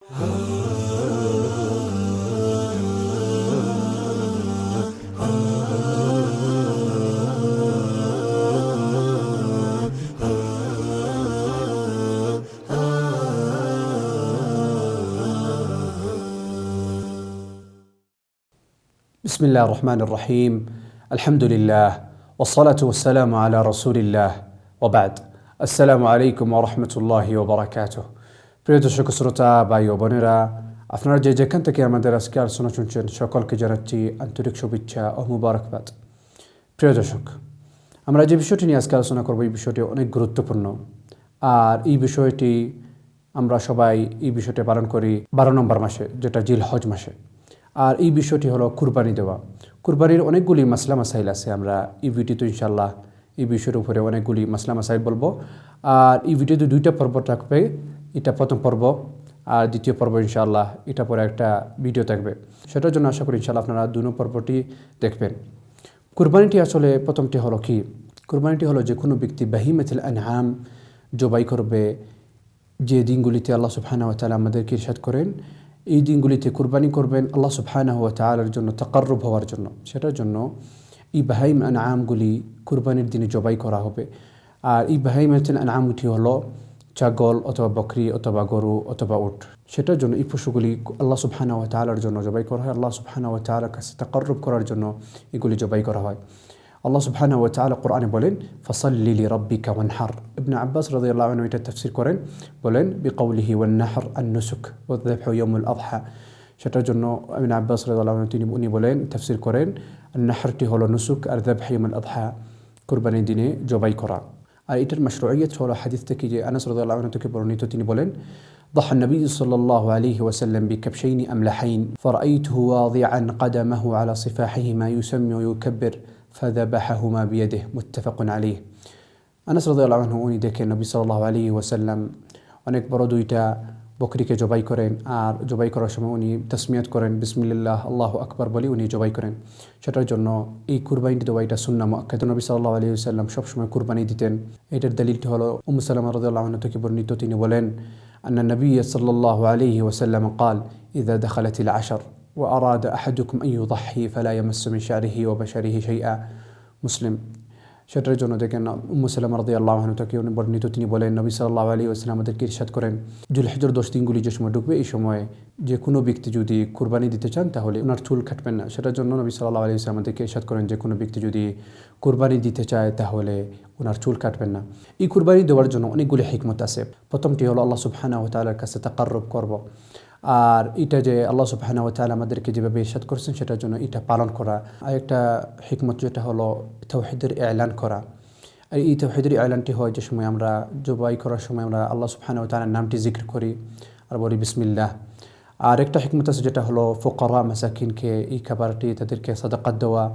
بسم الله الرحمن الرحيم الحمد لله والصلاة والسلام على رسول الله وبعد السلام عليكم ورحمة الله وبركاته প্রিয় দর্শক শ্রোতা ভাই ও বোনেরা, আপনারা যে যেখান থেকে আমাদের আজকে আলোচনা শুনছেন সকলকে জানাচ্ছি আন্তরিক শুভেচ্ছা ও মুবারকবাদ। প্রিয় দর্শক, আমরা যে বিষয়টি নিয়ে আজকে আলোচনা করব এই বিষয়টি অনেক গুরুত্বপূর্ণ। আর এই বিষয়টি আমরা সবাই এই বিষয়টি পালন করি 12 নম্বর মাসে, যেটা জিলহজ মাসে। আর এই বিষয়টি হলো কুরবানি দেওয়া। কুরবানির অনেকগুলি মাসলা মাসাইল আছে। আমরা এই ভিডিওতে ইনশাল্লাহ এই বিষয়ের উপরে অনেকগুলি মাসলা মাসাইল বলবো। আর এই ভিডিওতে 2টা পর্ব থাকবে। এটা প্রথম পর্ব, আর দ্বিতীয় পর্ব ইনশাআল্লাহ এটা পরে একটা ভিডিও থাকবে। সেটার জন্য আশা করি ইনশাআল্লাহ আপনারা 2 পর্বটি দেখবেন। কুরবানিটি আসলে প্রথমটি হলো কি? কুরবানিটি হলো যে কোনো ব্যক্তি বাহিমাতুল আনআম জবাই করবে যে দিনগুলিতে আল্লাহ সুবহানাহু ওয়া তাআলা আমাদেরকে ইরশাদ করেন এই দিনগুলিতে কুরবানি করবেন আল্লাহ সুবহানাহু ওয়া তাআলার জন্য, তাকাররুব হওয়ার জন্য। সেটার জন্য এই বাহাইম আনআমগুলি কুরবানির দিনে জবাই করা হবে। আর এই বাহাইমাতুল আনআমটি হলো ছাগল অথবা বকরি অথবা গরু অথবা উট। সেটার জন্য এই পশুগুলি আল্লাহ সুবহানাহু ওয়া তাআলার জন্য জবাই করা হয়। আল্লাহ সুবহানাহু ওয়া তাআলার কাছে তাকাররুব করার জন্য এগুলি জবাই করা হয়। আল্লাহ সুবহানাহু ওয়া তাআলা কোরআনে বলেন, ফাসাল্লি লিরাব্বিকা ওয়ানহার। ইবনে আব্বাস রাদিয়াল্লাহু আনহু এটা তাফসীর করেন, বলেন বিকাউলিহি ওয়ান-নাহর আন-নুসুক ওয়ায-যাবহু ইয়াউমুল আযহা। সেটার জন্য ইবনে আব্বাস রাদিয়াল্লাহু আনহু উনি বলেন, তাফসীর করেন, আন-নাহরটি হলো নুসুক আর যাবহ ইয়াউমুল আযহা কুরবানির দিনে জবাই করা। আর এটার মাশরুইয়ত হলো হাদিস থেকে, যে আনাস রাদিয়াল্লাহু আনহু থেকে বর্ণিত, তিনি বলেন, ضحى النبي صلى الله عليه وسلم بكبشين أملحين فرأيته واضعا قدمه على صفاحهما يسمي ويكبر فذبحهما بيده متفق عليه। আনাস রাদিয়াল্লাহু আনহু উনি দেখেন নবী সাল্লাল্লাহু আলাইহি ওয়াসাল্লাম অনেক বড় 2টা বকরিকে জবাই করেন। আর জবাই করার সময় উনি তাসমিয়াত করেন, বিসমিল্লাহ আল্লাহু আকবার বলে উনি জবাই করেন। সেটার জন্য এই কুরবানিটি দেওয়া এটা সুন্নাহ মুআক্কাদ। নবী সাল্লাল্লাহু আলাইহি ওয়াসাল্লাম সবসময় কুরবানি দিতেন। এটার দলিলটি হলো উম্মু সালামা রাদিয়াল্লাহু আনহা থেকে বর্ণিত, তিনি বলেন, আন্না নবী সাল্লাল্লাহু আলাইহি ওয়াসাল্লাম قال إذا دخلت العشر وأراد أحدكم أن يضحي فلا يمس من شعره وبشره شيئا মুসলিম। সেটার জন্য দেখেন উম্মু সালামা রাদিয়াল্লাহু আনহা থেকে বর্ণিত, তিনি বলেন, নবী সাল্লাল্লাহু আলাইহি ওয়াসাল্লাম আমাদেরকে ইরশাদ করেন, যুলহিজ্জার 10 দিনগুলি যে সময় ঢুকবে এই সময় যে কোনো ব্যক্তি যদি কুরবানি দিতে চান তাহলে ওনার চুল কাটবেন না। সেটার জন্য নবী সাল্লাল্লাহু আলাইহি ওয়াসাল্লাম আমাদেরকে ইরশাদ করেন যে কোনো ব্যক্তি যদি কুরবানি দিতে চায় তাহলে ওনার চুল কাটবেন না। এই কুরবানি দেওয়ার জন্য অনেকগুলি হিকমত আছে। প্রথমটি হলো আল্লাহ সুবহানাহু ওয়া তাআলার কাছে তাকাররুব করব। আর এটা যে আল্লাহ সুবহানাহু ওয়া তাআলা আমাদেরকে যেভাবে ইরশাদ করেছেন সেটার জন্য এটা পালন করা। আর একটা হিকমত যেটা হলো তাওহীদের এলান করা। আর এই তাওহীদের এলানটি হয় যে সময় আমরা জবাই করার সময় আমরা আল্লাহ সুবহানাহু ওয়া তাআলার নামটি জিকির করি আর বলি বিসমিল্লাহ। আর একটা হিকমত আছে যেটা হলো ফুকারা মাসাকিনকে এই খাবারটি তাদেরকে সাদাকাত দেওয়া।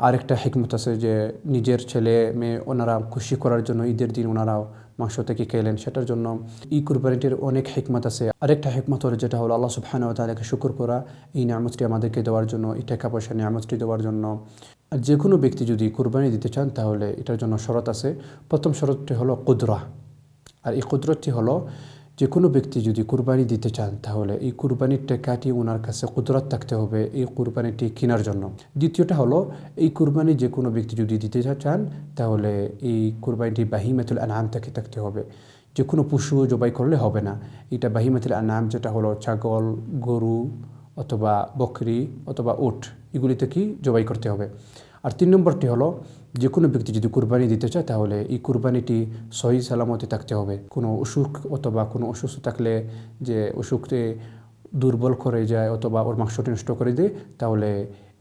আর একটা হিকমত আছে যে নিজের ছেলে মেয়ে ওনারা খুশি করার জন্য ঈদের দিন ওনারাও মাংস থেকে খেলেন। সেটার জন্য এই কুরবানিটির অনেক হিকমত আছে। আরেকটা হিকমত হলো যেটা হলো আল্লাহ সুবহানাহু ওয়া তাআলাকে শুকর করা এই নিয়ামতটি আমাদেরকে দেওয়ার জন্য, এই টাকা পয়সা নিয়ামতটি দেওয়ার জন্য। আর যে কোনো ব্যক্তি যদি কুরবানি দিতে চান তাহলে এটার জন্য শরত আছে। প্রথম শরতটি হলো কুদরা। আর এই কুদরতটি হলো যে কোনো ব্যক্তি যদি কুরবানি দিতে চান তাহলে এই কুরবানির টাকাটি ওনার কাছে কুদরত থাকতে হবে এই কুরবানিটি কেনার জন্য। দ্বিতীয়টা হলো এই কুরবানি যে কোনো ব্যক্তি যদি দিতে চান তাহলে এই কুরবানিটি বাহিমাতুল আনআম থেকে থাকতে হবে। যে কোনো পশু জবাই করলে হবে না। এটা বাহিমাতুল আনআম যেটা হলো ছাগল, গরু অথবা বকরি অথবা উট, এগুলি থেকেই জবাই করতে হবে। আর 3 নম্বরটি হলো যে কোনো ব্যক্তি যদি কুরবানি দিতে চায় তাহলে এই কুরবানিটি সহি সালামতে থাকতে হবে। কোনো অসুখ অথবা কোনো অসুস্থ থাকলে যে অসুখটি দুর্বল করে যায় অথবা ওর মাংসটি নষ্ট করে দেয় তাহলে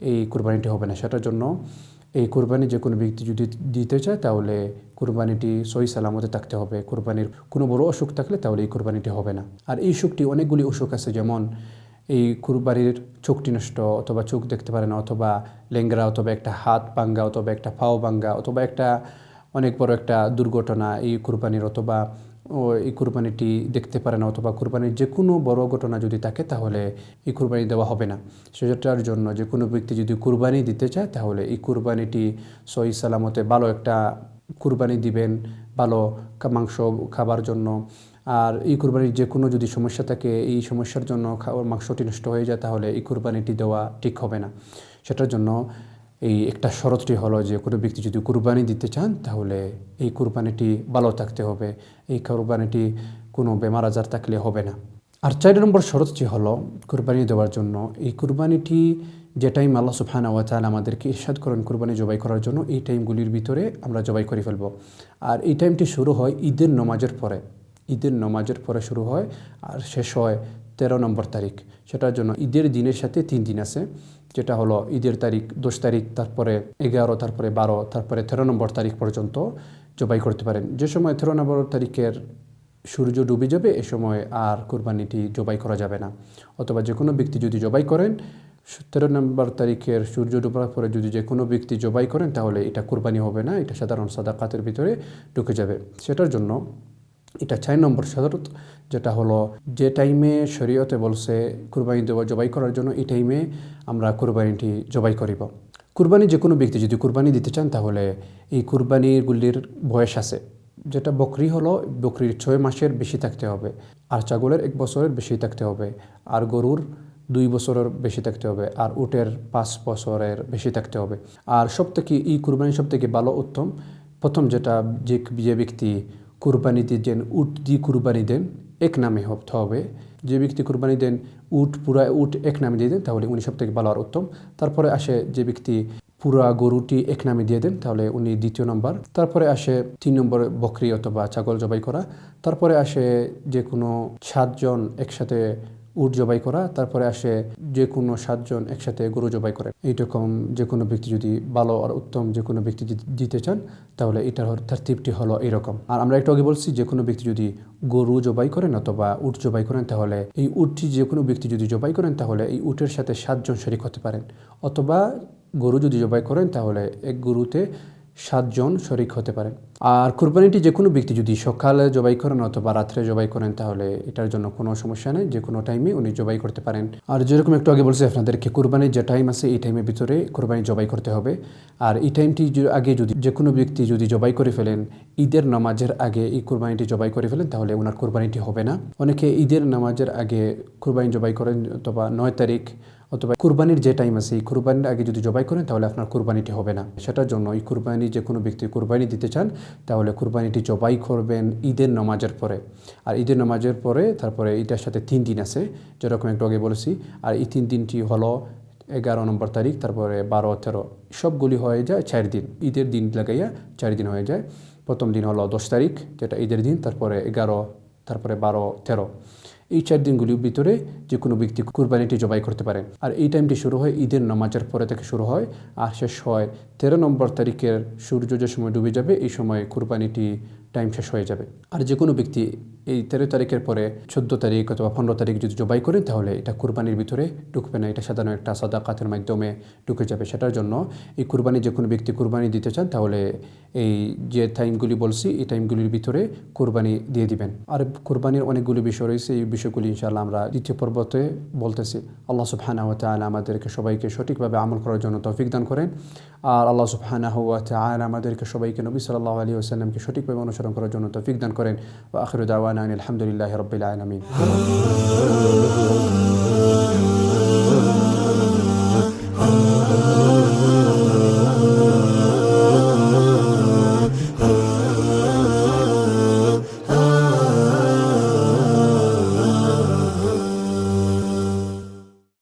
এই কুরবানিটি হবে না। সেটার জন্য এই কুরবানি যে কোনো ব্যক্তি যদি দিতে চায় তাহলে কুরবানিটি সহি সালামতে থাকতে হবে। কুরবানির কোনো বড় অসুখ থাকলে তাহলে এই কুরবানিটি হবে না। আর এই অসুখটি অনেকগুলি অসুখ আছে, যেমন এই কুরবানির চোখটি নষ্ট অথবা চোখ দেখতে পারে না অথবা লেংরা অথবা একটা হাত ভাঙ্গা অথবা একটা পাও ভাঙ্গা অথবা একটা অনেক বড় একটা দুর্ঘটনা এই কুরবানির, অথবা এই কুরবানিটি দেখতে পারে না, অথবা কুরবানির যে কোনো বড় ঘটনা যদি থাকে তাহলে এই কুরবানি দেওয়া হবে না। সেটার জন্য যে কোনো ব্যক্তি যদি কুরবানি দিতে চায় তাহলে এই কুরবানিটি সহি সালামতে ভালো একটা কুরবানি দিবেন, ভালো মাংস খাবার জন্য। আর এই কুরবানির যে কোনো যদি সমস্যা থাকে, এই সমস্যার জন্য মাংসটি নষ্ট হয়ে যায়, তাহলে এই কুরবানিটি দেওয়া ঠিক হবে না। সেটার জন্য এই একটা শরতটি হলো যে কোনো ব্যক্তি যদি কুরবানি দিতে চান তাহলে এই কুরবানিটি ভালো থাকতে হবে, এই কুরবানিটি কোনো বেমার আজার থাকলে হবে না। আর 4 নম্বর শরতটি হলো কুরবানি দেওয়ার জন্য এই কুরবানিটি যে টাইম আল্লাহ সুবহানাহু ওয়া তাআলা আমাদেরকে ইরশাদ করেন কুরবানি জবাই করার জন্য, এই টাইমগুলির ভিতরে আমরা জবাই করে ফেলব। আর এই টাইমটি শুরু হয় ঈদের নামাজের পরে, ঈদের নামাজের পরে শুরু হয় আর শেষ হয় 13 নম্বর তারিখ। সেটার জন্য ঈদের দিনের সাথে 3 দিন আছে, যেটা হলো ঈদের তারিখ 10 তারিখ, তারপরে 11, তারপরে 12, তারপরে 13 নম্বর তারিখ পর্যন্ত জবাই করতে পারেন। যে সময় 13 নম্বর তারিখের সূর্য ডুবে যাবে এ সময় আর কুরবানিটি জবাই করা যাবে না। অথবা যে কোনো ব্যক্তি যদি জবাই করেন 13 নম্বর তারিখের সূর্য ডুবার পরে যদি যে কোনো ব্যক্তি জবাই করেন তাহলে এটা কুরবানি হবে না, এটা সাধারণ সাদাকাতের ভিতরে ঢুকে যাবে। সেটার জন্য এটা 4 নম্বর শরত, যেটা হলো যে টাইমে শরীয়তে বলছে কুরবানি দেওয়া জবাই করার জন্য, এই টাইমে আমরা কুরবানিটি জবাই করিব। কুরবানি যে কোনো ব্যক্তি যদি কুরবানি দিতে চান তাহলে এই কুরবানিগুলির বয়স আছে, যেটা বকরি হলো বকরির 6 মাসের বেশি থাকতে হবে, আর ছাগলের 1 বছরের বেশি থাকতে হবে, আর গরুর 2 বছরের বেশি থাকতে হবে, আর উটের 5 বছরের বেশি থাকতে হবে। আর সবথেকে এই কুরবানি সবথেকে ভালো উত্তম প্রথম যেটা যে ব্যক্তি কুরবানি দিয়েছেন উট দিয়ে কুরবানি দেন এক নামে হতে হবে। যে ব্যক্তি কুরবানি দেন পুরা উট এক নামে দিয়ে দেন তাহলে উনি সবথেকে ভালো আর উত্তম। তারপরে আসে যে ব্যক্তি পুরা গরুটি এক নামে দিয়ে দেন তাহলে উনি 2 নম্বর। তারপরে আসে 3 নম্বর বকরি অথবা ছাগল জবাই করা। তারপরে আসে যে কোনো 7 জন একসাথে উট জবাই করা। তারপরে আসে যে কোনো 7 জন একসাথে গরু জবাই করে। এইরকম যে কোনো ব্যক্তি যদি ভালো আর উত্তম যে কোনো ব্যক্তি দিতে চান তাহলে এটার তারতিবটি হলো এরকম। আর আমরা একটু আগে বলছি যে কোনো ব্যক্তি যদি গরু জবাই করেন অথবা উট জবাই করেন তাহলে এই উটটি যে কোনো ব্যক্তি যদি জবাই করেন তাহলে এই উটের সাথে 7 জন শরীক হতে পারেন। অথবা গরু যদি জবাই করেন তাহলে এক গরুতে 7 জন শরীক হতে পারেন। আর কুরবানিটি যে কোনো ব্যক্তি যদি সকালে জবাই করেন অথবা রাত্রে জবাই করেন তাহলে এটার জন্য কোনো সমস্যা নেই, যে কোনো টাইমে উনি জবাই করতে পারেন। আর যেরকম একটু আগে বলছি আপনাদেরকে কুরবানির যে টাইম আছে এই টাইমের ভিতরে কুরবানি জবাই করতে হবে। আর এই টাইমটি আগে যদি যে কোনো ব্যক্তি যদি জবাই করে ফেলেন ঈদের নামাজের আগে এই কুরবানিটি জবাই করে ফেলেন তাহলে ওনার কুরবানিটি হবে না। অনেকে ঈদের নামাজের আগে কুরবানি জবাই করেন অথবা 9 তারিখ অথবা কুরবানির যে টাইম আছে এই কুরবানির আগে যদি জবাই করেন তাহলে আপনার কুরবানিটি হবে না। সেটার জন্য এই কুরবানি যে কোনো ব্যক্তি কুরবানি দিতে চান তাহলে কুরবানিটি জবাই করবেন ঈদের নামাজের পরে। আর ঈদের নামাজের পরে তারপরে এটার সাথে 3 দিন আছে যেরকম একটু আগে বলেছি। আর এই 3 দিনটি হলো 11 নম্বর তারিখ, তারপরে 12, 13 সবগুলি হয়ে যায় 4 দিন। ঈদের দিন লাগাইয়া 4 দিন হয়ে যায়। প্রথম দিন হলো 10 তারিখ যেটা ঈদের দিন, তারপরে 11, তারপরে 12, 13 এই 4 দিনগুলির ভিতরে যে কোনো ব্যক্তি কুরবানিটি জবাই করতে পারেন। আর এই টাইমটি শুরু হয় ঈদের নামাজের পরে থেকে শুরু হয় আর শেষ হয় 13 নম্বর তারিখের সূর্য যে সময় ডুবে যাবে এই সময় কুরবানিটি টাইম শেষ হয়ে যাবে। আর যে কোনো ব্যক্তি এই 13 তারিখের পরে 14 তারিখ অথবা 15 তারিখ যদি জবাই করেন তাহলে এটা কুরবানির ভিতরে ঢুকবে না, এটা সাধারণ একটা সাদাকাতের মাধ্যমে ঢুকে যাবে। সেটার জন্য এই কুরবানি যে কোনো ব্যক্তি কুরবানি দিতে চান তাহলে এই যে টাইমগুলি বলছি এই টাইমগুলির ভিতরে কুরবানি দিয়ে দিবেন। আর কুরবানির অনেকগুলি বিষয় রয়েছে, এই বিষয়গুলি ইনশাআল্লাহ আমরা দ্বিতীয় পর্বতে বলতেছি। আল্লাহ সুবহানাহু ওয়া তাআলা আমাদেরকে সবাইকে সঠিকভাবে আমল করার জন্য তৌফিক দান করেন। আর আল্লাহ সুবহানাহু ওয়া তাআলা আমাদেরকে সবাইকে নবী সাল্লাল্লাহু আলাইহি ওয়াসাল্লামকে সঠিকভাবে অনুসরণ করার জন্য তৌফিক দান করেন। ওয়া আখিরু দাওয়ানা আলহামদুলিল্লাহি রাব্বিল আলামিন।